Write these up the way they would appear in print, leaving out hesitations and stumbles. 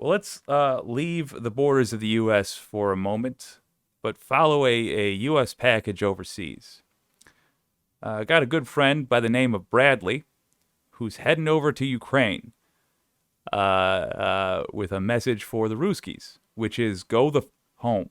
Well, let's leave the borders of the U.S. for a moment, but follow a U.S. package overseas. Got a good friend by the name of Bradley who's heading over to Ukraine with a message for the Ruskies, which is go the home.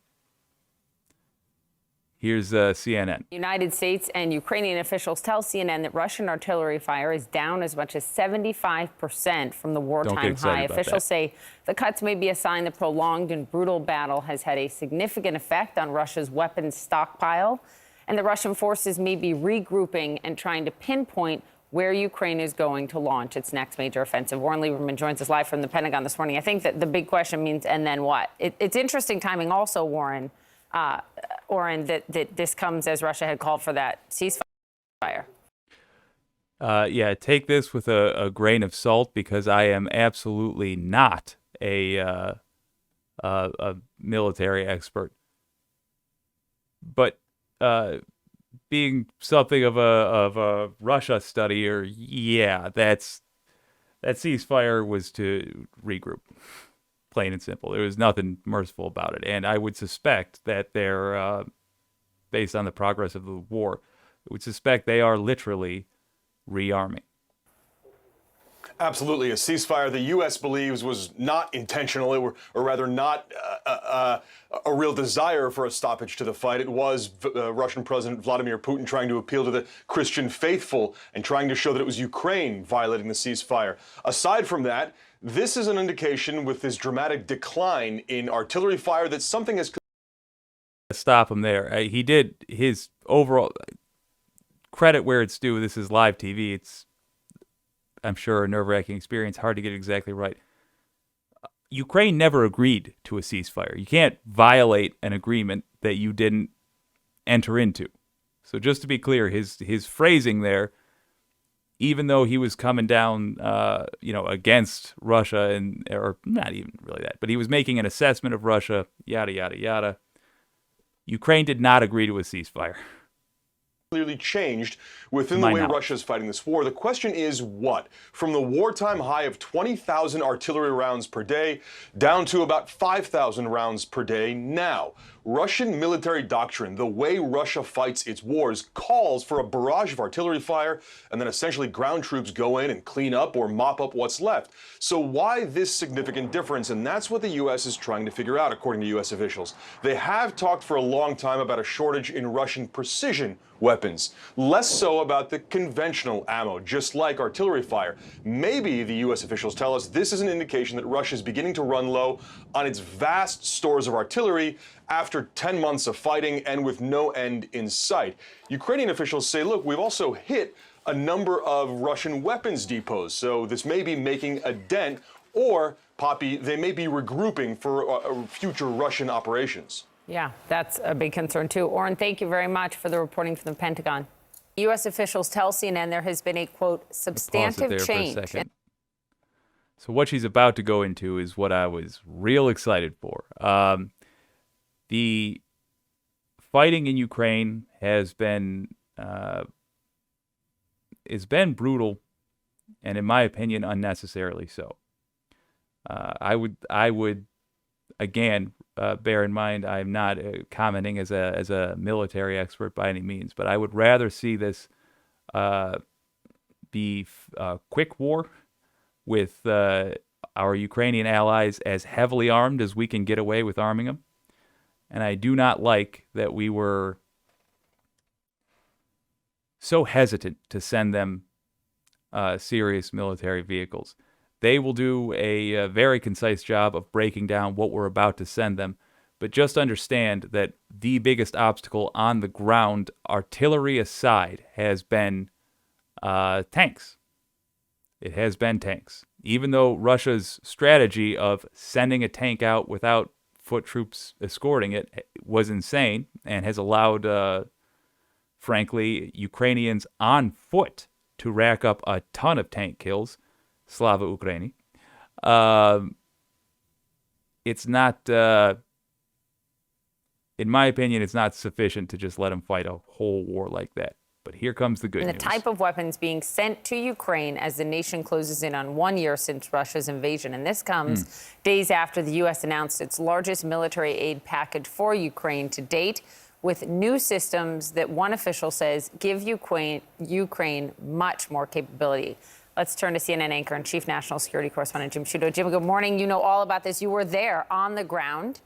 Here's CNN. United States and Ukrainian officials tell CNN that Russian artillery fire is down as much as 75% from the wartime high. Officials say the cuts may be a sign the prolonged and brutal battle has had a significant effect on Russia's weapons stockpile, and the Russian forces may be regrouping and trying to pinpoint where Ukraine is going to launch its next major offensive. Warren Lieberman joins us live from the Pentagon this morning. I think that the big question means, and then what? It's interesting timing also, Warren, that this comes as Russia had called for that ceasefire. Yeah, take this with a grain of salt because I am absolutely not a military expert. But being something of a Russia studier, yeah, that ceasefire was to regroup. Plain and simple. There was nothing merciful about it. And I would suspect that they're, based on the progress of the war, I would suspect they are literally rearming. Absolutely. A ceasefire the U.S. believes was not intentional, or rather not a real desire for a stoppage to the fight. It was Russian President Vladimir Putin trying to appeal to the Christian faithful and trying to show that it was Ukraine violating the ceasefire. Aside from that, this is an indication with this dramatic decline in artillery fire that something has... Stop him there. He did his overall credit where it's due. This is live TV. It's, I'm sure, a nerve-wracking experience. Hard to get exactly right. Ukraine never agreed to a ceasefire. You can't violate an agreement that you didn't enter into. So just to be clear, his phrasing there, even though he was coming down, against Russia, or not even really that, but he was making an assessment of Russia, yada, yada, yada. Ukraine did not agree to a ceasefire. Clearly changed within the way Russia is fighting this war. The question is what? From the wartime high of 20,000 artillery rounds per day down to about 5,000 rounds per day now. Russian military doctrine, the way Russia fights its wars, calls for a barrage of artillery fire and then essentially ground troops go in and clean up or mop up what's left. So why this significant difference? And that's what the U.S. is trying to figure out, according to U.S. officials. They have talked for a long time about a shortage in Russian precision weapons, less so about the conventional ammo, just like artillery fire. Maybe, the U.S. officials tell us, this is an indication that Russia is beginning to run low on its vast stores of artillery after 10 months of fighting and with no end in sight. Ukrainian officials say, look, we've also hit a number of Russian weapons depots, so this may be making a dent, or, Poppy, they may be regrouping for future Russian operations. Yeah, that's a big concern, too. Oren, thank you very much for the reporting from the Pentagon. U.S. officials tell CNN there has been a, quote, substantive change. So what she's about to go into is what I was real excited for. The fighting in Ukraine has been brutal, and in my opinion, unnecessarily so. I would again bear in mind I'm not commenting as a military expert by any means, but I would rather see this be a quick war with our Ukrainian allies as heavily armed as we can get away with arming them. And I do not like that we were so hesitant to send them serious military vehicles. They will do a very concise job of breaking down what we're about to send them. But just understand that the biggest obstacle on the ground, artillery aside, has been tanks. It has been tanks. Even though Russia's strategy of sending a tank out without foot troops escorting it was insane and has allowed, frankly, Ukrainians on foot to rack up a ton of tank kills. Slava Ukraini. It's not, in my opinion, it's not sufficient to just let them fight a whole war like that. But here comes the good and news. the type of weapons being sent to Ukraine as the nation closes in on 1 year since Russia's invasion. And this comes days after the U.S. announced its largest military aid package for Ukraine to date, with new systems that one official says give Ukraine much more capability. Let's turn to CNN anchor and chief national security correspondent Jim Sciutto. Jim, good morning. You know all about this. You were there on the ground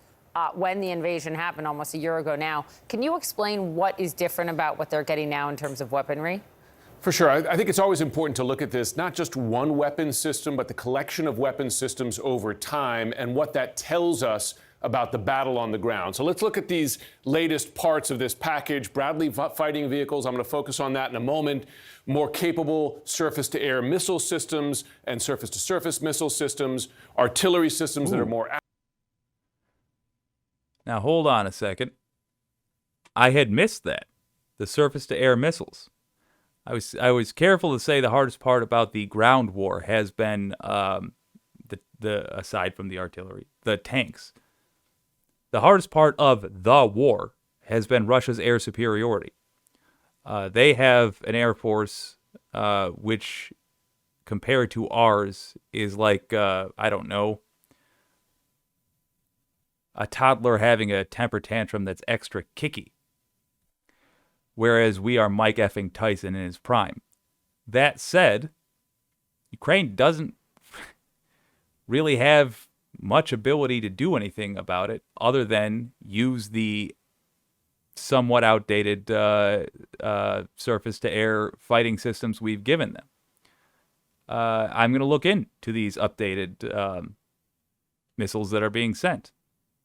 when the invasion happened almost a year ago now. Can you explain what is different about what they're getting now in terms of weaponry? For sure. I think it's always important to look at this, not just one weapon system, but the collection of weapon systems over time and what that tells us about the battle on the ground. So let's look at these latest parts of this package. Bradley fighting vehicles, I'm going to focus on that in a moment. More capable surface-to-air missile systems and surface-to-surface missile systems, artillery systems that are more... Now, hold on a second. I had missed that. The surface-to-air missiles. I was careful to say the hardest part about the ground war has been, the aside from the artillery, the tanks. The hardest part of the war has been Russia's air superiority. They have an air force which, compared to ours, is like, I don't know, a toddler having a temper tantrum that's extra kicky. Whereas we are Mike effing Tyson in his prime. That said, Ukraine doesn't really have much ability to do anything about it other than use the somewhat outdated surface-to-air fighting systems we've given them. I'm going to look into these updated missiles that are being sent.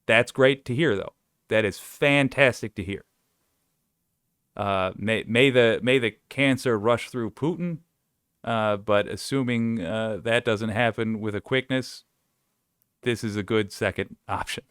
That's great to hear, though. That is fantastic to hear. May the cancer rush through Putin, but assuming that doesn't happen with a quickness, this is a good second option.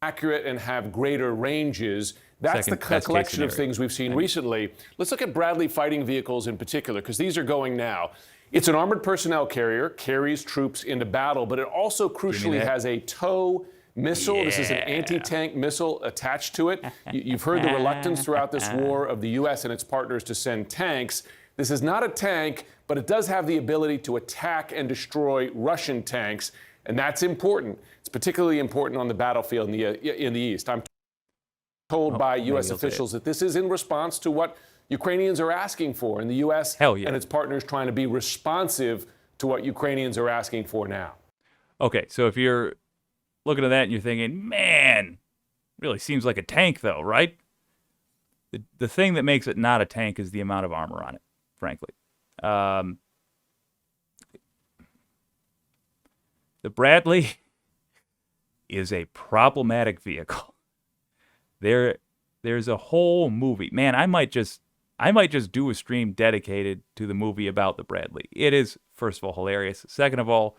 Accurate and have greater ranges. That's the collection of things we've seen recently. Let's look at Bradley fighting vehicles in particular, because these are going now. It's an armored personnel carrier, carries troops into battle, but it also crucially has a tow missile. Yeah. This is an anti-tank missile attached to it. You've heard the reluctance throughout this war of the U.S. and its partners to send tanks. This is not a tank, but it does have the ability to attack and destroy Russian tanks, and that's important. It's particularly important on the battlefield in the East. I'm told by U.S. officials that this is in response to what Ukrainians are asking for, and the U.S. and its partners trying to be responsive to what Ukrainians are asking for now. Okay, so if you're looking at that and you're thinking, man, really seems like a tank though, right? The thing that makes it not a tank is the amount of armor on it, frankly. The Bradley is a problematic vehicle. There's a whole movie. Man, I might just do a stream dedicated to the movie about the Bradley. It is, first of all, hilarious. Second of all,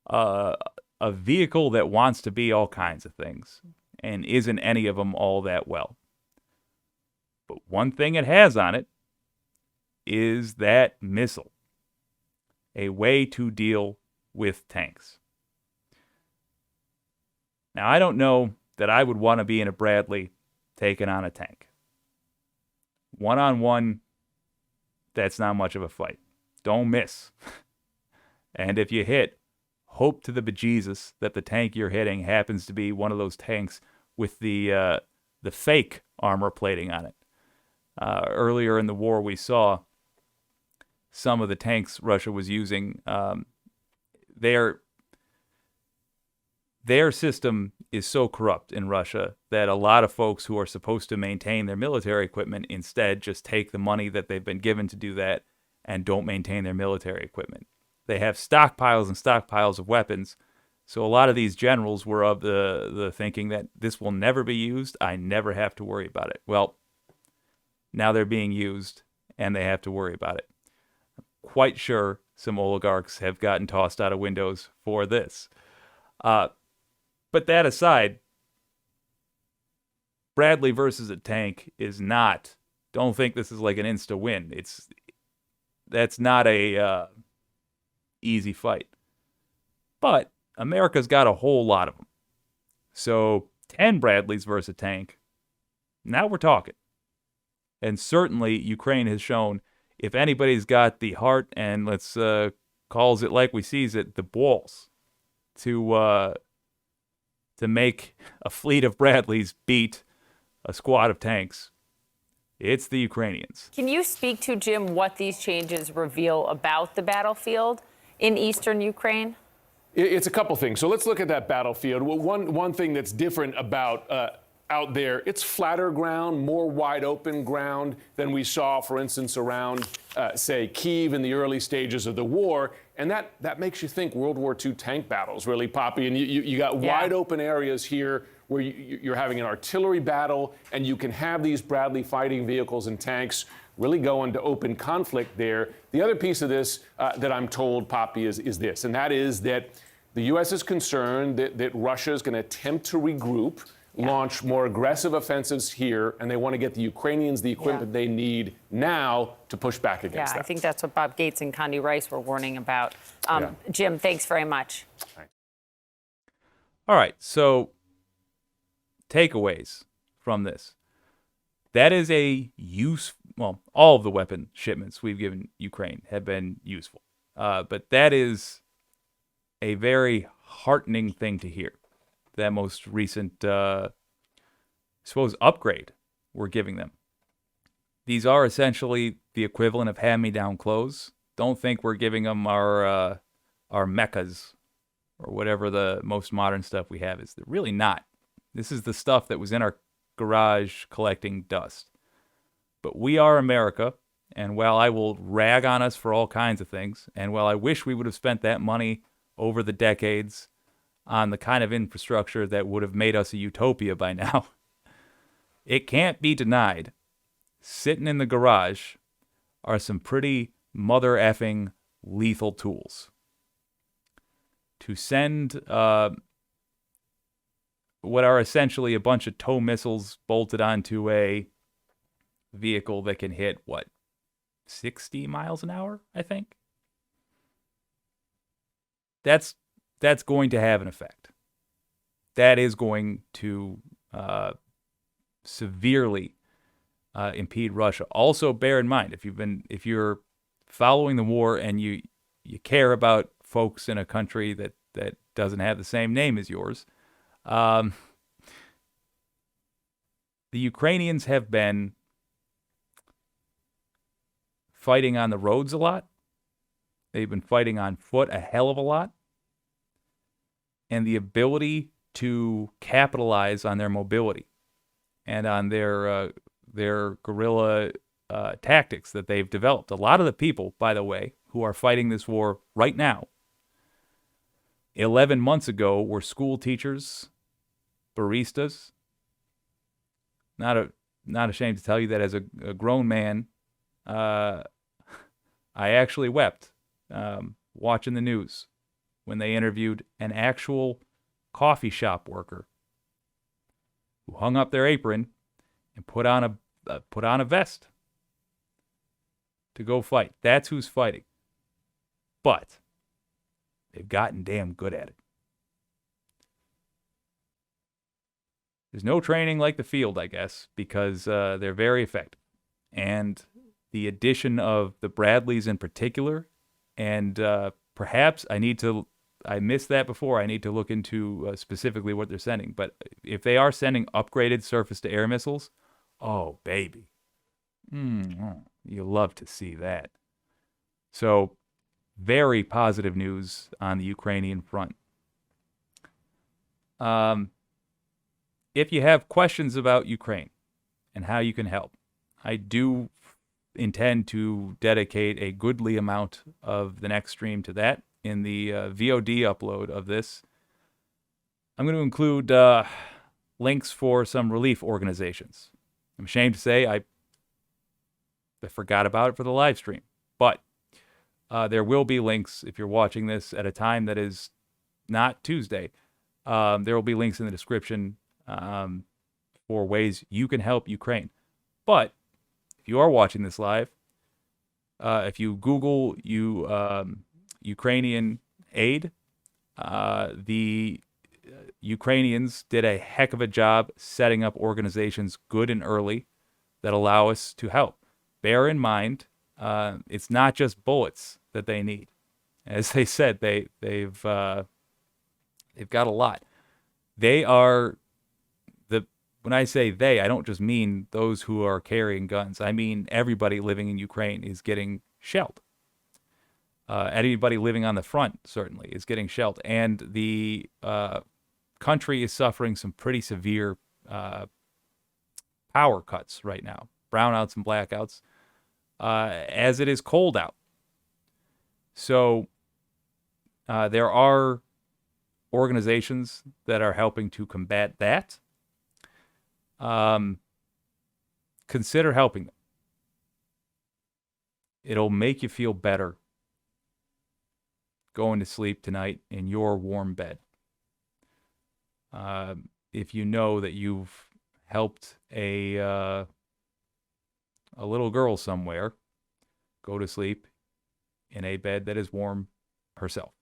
a vehicle that wants to be all kinds of things and isn't any of them all that well. But one thing it has on it is that missile, a way to deal with tanks. Now, I don't know that I would want to be in a Bradley taking on a tank. One-on-one, that's not much of a fight. Don't miss. And if you hit, hope to the bejesus that the tank you're hitting happens to be one of those tanks with the fake armor plating on it. Earlier in the war, we saw some of the tanks Russia was using. Their system is so corrupt in Russia that a lot of folks who are supposed to maintain their military equipment instead just take the money that they've been given to do that and don't maintain their military equipment. They have stockpiles and stockpiles of weapons. So a lot of these generals were of the thinking that this will never be used. I never have to worry about it. Well, now they're being used and they have to worry about it. I'm quite sure some oligarchs have gotten tossed out of windows for this. But that aside, Bradley versus a tank is not, don't think this is like an insta win. That's not a easy fight. But America's got a whole lot of them. So 10 Bradleys versus a tank, now we're talking. And certainly Ukraine has shown, if anybody's got the heart and let's calls it like we sees it, the balls to make a fleet of Bradleys beat a squad of tanks, it's the Ukrainians. Can you speak to, Jim, what these changes reveal about the battlefield in eastern Ukraine? It's a couple things. So let's look at that battlefield. Well, one thing that's different about out there, it's flatter ground, more wide open ground than we saw, for instance, around, say, Kyiv in the early stages of the war. And that makes you think World War II tank battles, really, Poppy. And you got wide open areas here where you're having an artillery battle, and you can have these Bradley fighting vehicles and tanks really go into open conflict there. The other piece of this that I'm told, Poppy, is this, and that is that the U.S. is concerned that Russia is going to attempt to regroup, launch more aggressive offensives here, and they want to get the Ukrainians the equipment they need now to push back against that. I think that's what Bob Gates and Condi Rice were warning about. Jim, thanks very much. Thanks. All right, so takeaways from this. That is all of the weapon shipments we've given Ukraine have been useful. But that is a very heartening thing to hear. That most recent, upgrade we're giving them. These are essentially the equivalent of hand-me-down clothes. Don't think we're giving them our mechas or whatever the most modern stuff we have is. They're really not. This is the stuff that was in our garage collecting dust. But we are America, and while I will rag on us for all kinds of things, and while I wish we would have spent that money over the decades on the kind of infrastructure that would have made us a utopia by now, it can't be denied. Sitting in the garage are some pretty mother effing lethal tools. To send what are essentially a bunch of tow missiles bolted onto a vehicle that can hit, 60 miles an hour, I think? That's going to have an effect. That is going to severely impede Russia. Also, bear in mind, if you're following the war and you care about folks in a country that doesn't have the same name as yours, the Ukrainians have been fighting on the roads a lot. They've been fighting on foot a hell of a lot. And the ability to capitalize on their mobility and on their guerrilla tactics that they've developed. A lot of the people, by the way, who are fighting this war right now, 11 months ago were school teachers, baristas. Not ashamed to tell you that as a grown man, I actually wept watching the news when they interviewed an actual coffee shop worker who hung up their apron and put on a vest to go fight. That's who's fighting. But they've gotten damn good at it. There's no training like the field, I guess, because they're very effective. And the addition of the Bradleys in particular, and perhaps I missed that before. I need to look into specifically what they're sending. But if they are sending upgraded surface-to-air missiles, oh, baby. You love to see that. So, very positive news on the Ukrainian front. If you have questions about Ukraine and how you can help, I do intend to dedicate a goodly amount of the next stream to that. In the VOD upload of this, I'm going to include links for some relief organizations. I'm ashamed to say I forgot about it for the live stream, but there will be links if you're watching this at a time that is not Tuesday. There will be links in the description for ways you can help Ukraine. But if you are watching this live, if you Google Ukrainian aid, the Ukrainians did a heck of a job setting up organizations good and early that allow us to help. Bear in mind, it's not just bullets that they need. As they said, they've got a lot. They are when I say they, I don't just mean those who are carrying guns. I mean everybody living in Ukraine is getting shelled. Anybody living on the front certainly is getting shelled, and the country is suffering some pretty severe power cuts right now, brownouts and blackouts, as it is cold out. So there are organizations that are helping to combat that. Consider helping them. It'll make you feel better going to sleep tonight in your warm bed. If you know that you've helped a little girl somewhere go to sleep in a bed that is warm herself.